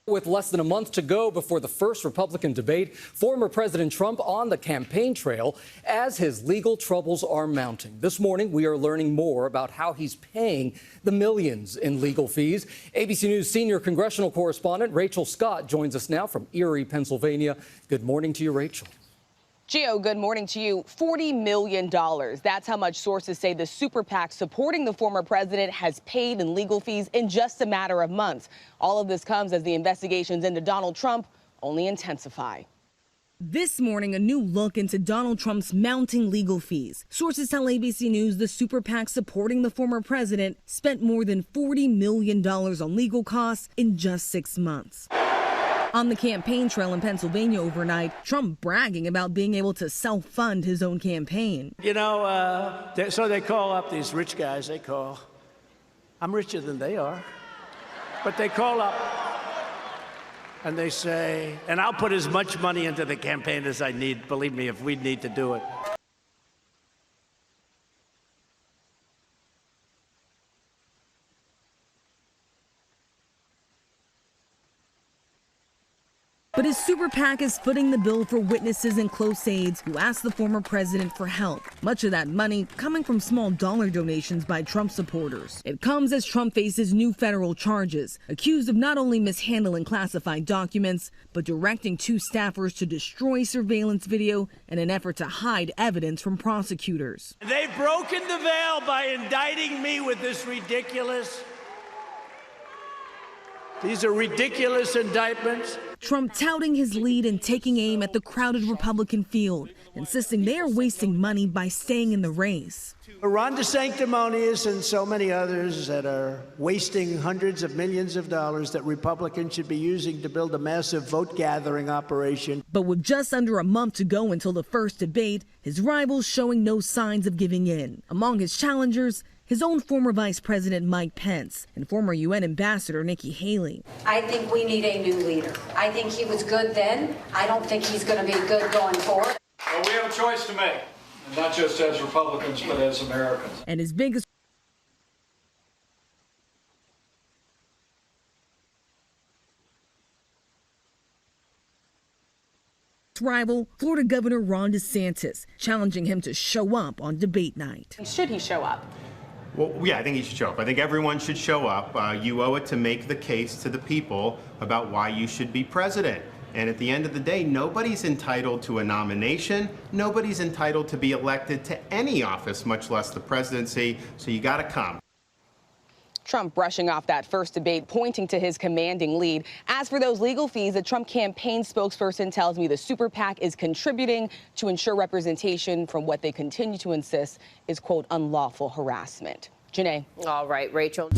With less than a month to go before the first Republican debate, former President Trump on the campaign trail as his legal troubles are mounting. This morning, we are learning more about how he's paying the millions in legal fees. ABC News senior congressional correspondent Rachel Scott joins us now from Erie, Pennsylvania. Good morning to you, Rachel. Gio, good morning to you. $40 million. That's how much sources say the super PAC supporting the former president has paid in legal fees in just a matter of months. All of this comes as the investigations into Donald Trump only intensify. This morning, a new look into Donald Trump's mounting legal fees. Sources tell ABC News the super PAC supporting the former president spent more than $40 million on legal costs in just 6 months. On the campaign trail in Pennsylvania overnight, Trump bragging about being able to self-fund his own campaign. You know, so they call up these rich guys, they call. I'm richer than they are. But they call up and they say, and I'll put as much money into the campaign as I need, believe me, if we need to do it. But his super PAC is footing the bill for witnesses and close aides who asked the former president for help. Much of that money coming from small dollar donations by Trump supporters. It comes as Trump faces new federal charges, accused of not only mishandling classified documents, but directing 2 staffers to destroy surveillance video in an effort to hide evidence from prosecutors. They've broken the veil by indicting me with this ridiculous. These are ridiculous indictments. Trump touting his lead and taking aim at the crowded Republican field, insisting they are wasting money by staying in the race. Ron DeSanctimonious and so many others that are wasting hundreds of millions of dollars that Republicans should be using to build a massive vote-gathering operation. But with just under a month to go until the first debate, his rivals showing no signs of giving in. Among his challengers, his own former Vice President Mike Pence and former UN Ambassador Nikki Haley. I think we need a new leader. I think he was good then. I don't think he's going to be good going forward. Well, we have a choice to make, and not just as Republicans, but as Americans. And his biggest rival, Florida Governor Ron DeSantis, challenging him to show up on debate night. Should he show up? Well, yeah, I think he should show up. I think everyone should show up. You owe it to make the case to the people about why you should be president. And at the end of the day, nobody's entitled to a nomination. Nobody's entitled to be elected to any office, much less the presidency. So you got to come. Trump brushing off that first debate, pointing to his commanding lead. As for those legal fees, the Trump campaign spokesperson tells me the super PAC is contributing to ensure representation from what they continue to insist is, quote, unlawful harassment. Janae. All right, Rachel.